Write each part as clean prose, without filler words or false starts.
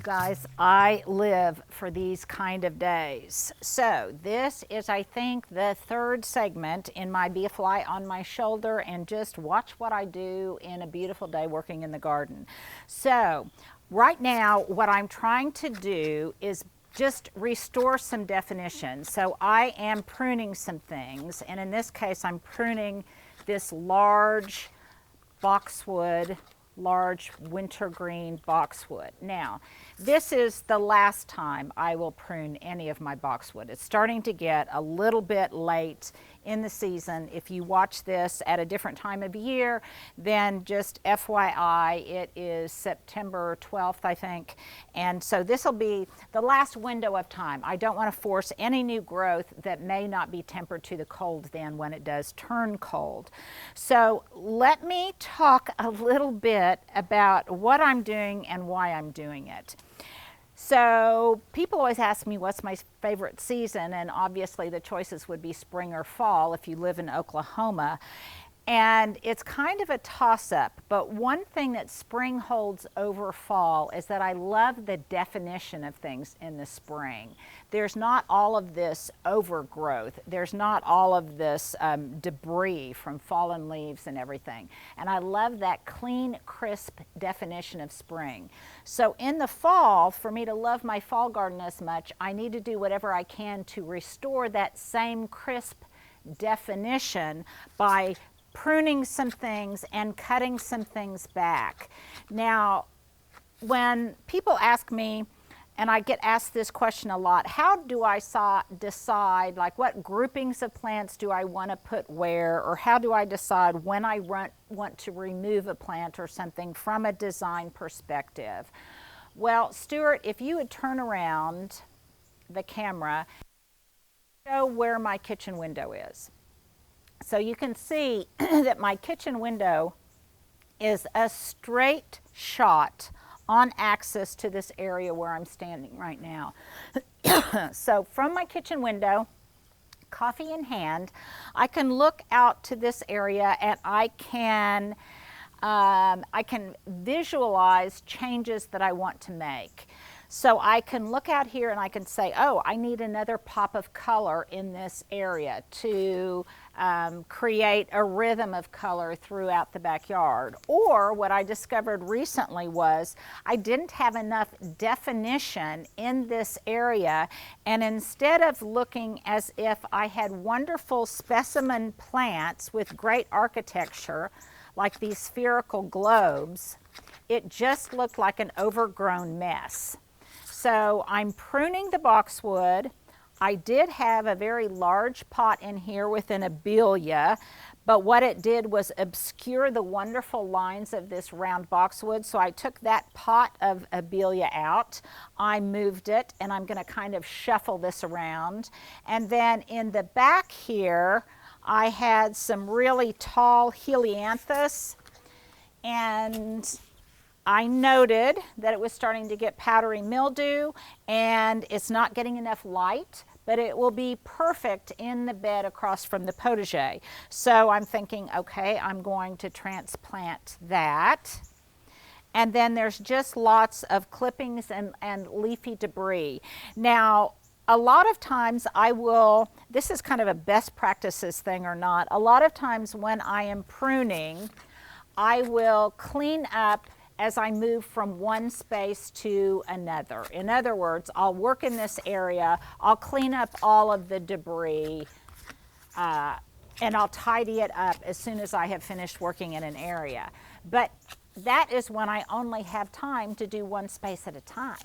You guys, I live for these kind of days. So this is, I think, the third segment in my Be a Fly on My Shoulder and just watch what I do in a beautiful day working in the garden. So right now, what I'm trying to do is just restore some definition. So I am pruning some things, and in this case, I'm pruning this large boxwood, large wintergreen boxwood. Now, this is the last time I will prune any of my boxwood. It's starting to get a little bit late in the season. If you watch this at a different time of year, then just FYI, it is September 12th, I think. And so this will be the last window of time. I don't want to force any new growth that may not be tempered to the cold then when it does turn cold. So let me talk a little bit about what I'm doing and why I'm doing it. So people always ask me what's my favorite season, and obviously the choices would be spring or fall if you live in Oklahoma. And it's kind of a toss-up, but one thing that spring holds over fall is that I love the definition of things in the spring. There's not all of this overgrowth. There's not all of this debris from fallen leaves and everything. And I love that clean, crisp definition of spring. So in the fall, for me to love my fall garden as much, I need to do whatever I can to restore that same crisp definition by pruning some things and cutting some things back. Now, when people ask me, and I get asked this question a lot, how do I decide, like what groupings of plants do I want to put where, or how do I decide when I want to remove a plant or something from a design perspective? Well, Stuart, if you would turn around the camera, show where my kitchen window is. So you can see that my kitchen window is a straight shot on axis to this area where I'm standing right now. So from my kitchen window, coffee in hand, I can look out to this area and I can visualize changes that I want to make. So I can look out here and I can say, oh, I need another pop of color in this area to create a rhythm of color throughout the backyard. Or what I discovered recently was I didn't have enough definition in this area, and instead of looking as if I had wonderful specimen plants with great architecture, like these spherical globes, it just looked like an overgrown mess. So I'm pruning the boxwood. I did have a very large pot in here with an abelia, but what it did was obscure the wonderful lines of this round boxwood. So I took that pot of abelia out, I moved it, and I'm going to kind of shuffle this around. And then in the back here, I had some really tall helianthus, and I noted that it was starting to get powdery mildew and it's not getting enough light, but it will be perfect in the bed across from the potager. So I'm thinking, okay, I'm going to transplant that. And then there's just lots of clippings and leafy debris. Now, a lot of times I will, this is kind of a best practices thing or not, a lot of times when I am pruning, I will clean up as I move from one space to another. In other words, I'll work in this area, I'll clean up all of the debris, and I'll tidy it up as soon as I have finished working in an area. But that is when I only have time to do one space at a time.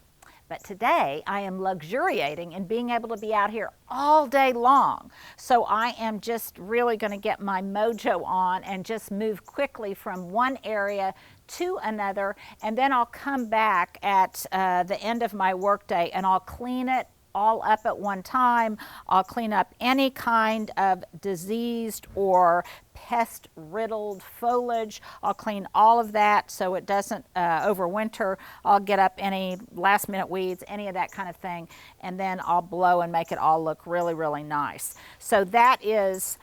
But today I am luxuriating in being able to be out here all day long. So I am just really going to get my mojo on and just move quickly from one area to another, and then I'll come back at the end of my workday and I'll clean it all up at one time. I'll clean up any kind of diseased or pest-riddled foliage. I'll clean all of that so it doesn't overwinter. I'll get up any last-minute weeds, any of that kind of thing, and then I'll blow and make it all look really, really nice. So that is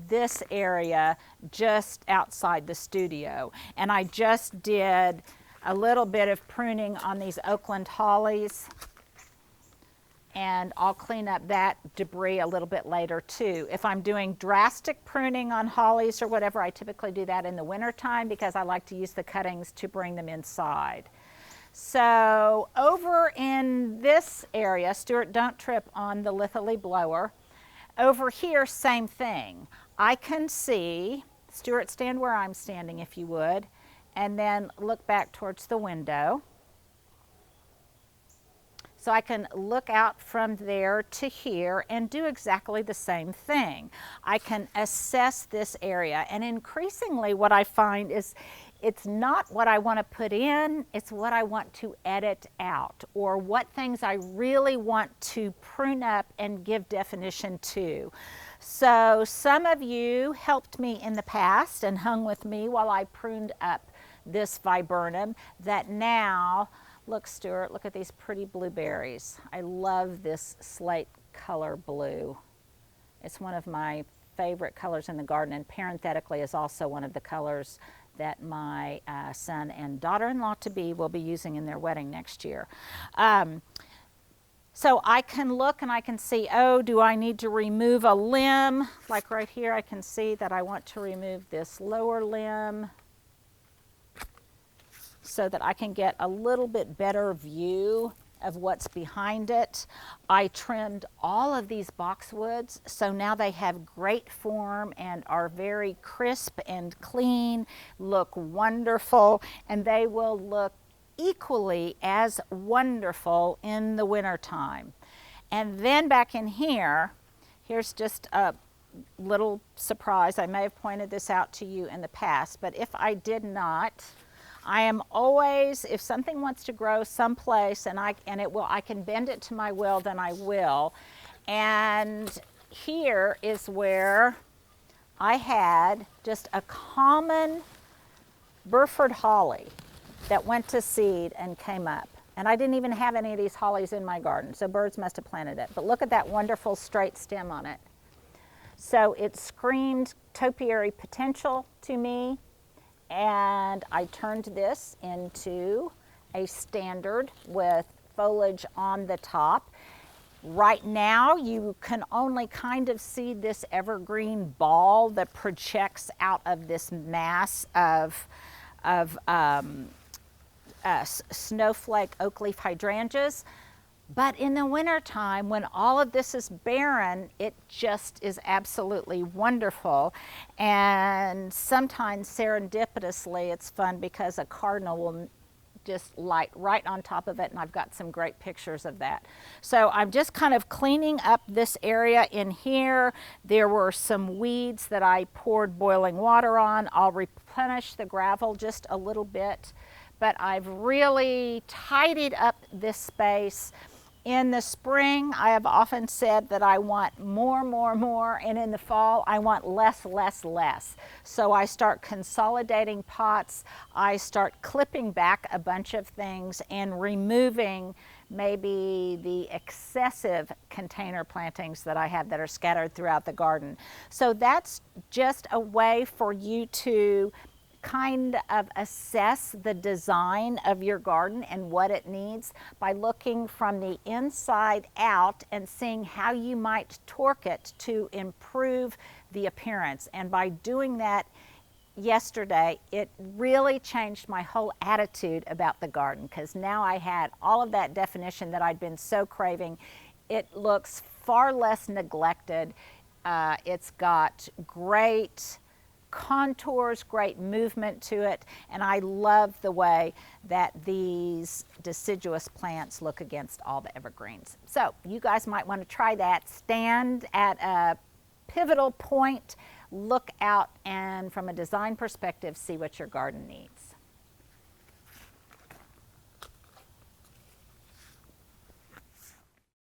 this area just outside the studio. And I just did a little bit of pruning on these Oakland hollies, and I'll clean up that debris a little bit later too. If I'm doing drastic pruning on hollies or whatever, I typically do that in the wintertime because I like to use the cuttings to bring them inside. So over in this area, Stuart, don't trip on the lithely blower. Over here, same thing. I can see, Stuart, stand where I'm standing if you would, and then look back towards the window. So I can look out from there to here and do exactly the same thing. I can assess this area, and increasingly what I find is it's not what I want to put in, it's what I want to edit out, or what things I really want to prune up and give definition to. So some of you helped me in the past and hung with me while I pruned up this viburnum that now, look, Stuart, look at these pretty blueberries. I love this slate color blue. It's one of my favorite colors in the garden, and parenthetically is also one of the colors that my son and daughter-in-law-to-be will be using in their wedding next year. So I can look and I can see, oh, do I need to remove a limb? Like right here, I can see that I want to remove this lower limb so that I can get a little bit better view of what's behind it. I trimmed all of these boxwoods, so now they have great form and are very crisp and clean, look wonderful, and they will look equally as wonderful in the wintertime. And then back in here, here's just a little surprise. I may have pointed this out to you in the past, but if I did not, I am always, if something wants to grow someplace and I can bend it to my will, then I will. And here is where I had just a common Burford holly that went to seed and came up. And I didn't even have any of these hollies in my garden, so birds must have planted it. But look at that wonderful straight stem on it. So it screamed topiary potential to me. And I turned this into a standard with foliage on the top. Right now, you can only kind of see this evergreen ball that projects out of this mass of snowflake oak leaf hydrangeas. But in the wintertime, when all of this is barren, it just is absolutely wonderful. And sometimes serendipitously, it's fun because a cardinal will just light right on top of it, and I've got some great pictures of that. So I'm just kind of cleaning up this area in here. There were some weeds that I poured boiling water on. I'll replenish the gravel just a little bit, but I've really tidied up this space. In the spring, I have often said that I want more, and in the fall, I want less. So I start consolidating pots, I start clipping back a bunch of things and removing maybe the excessive container plantings that I have that are scattered throughout the garden. So that's just a way for you to kind of assess the design of your garden and what it needs by looking from the inside out and seeing how you might torque it to improve the appearance. And by doing that yesterday, it really changed my whole attitude about the garden, because now I had all of that definition that I'd been so craving. It looks far less neglected. It's got great contours, great movement to it, and I love the way that these deciduous plants look against all the evergreens. So you guys might want to try that. Stand at a pivotal point, look out, and from a design perspective, see what your garden needs.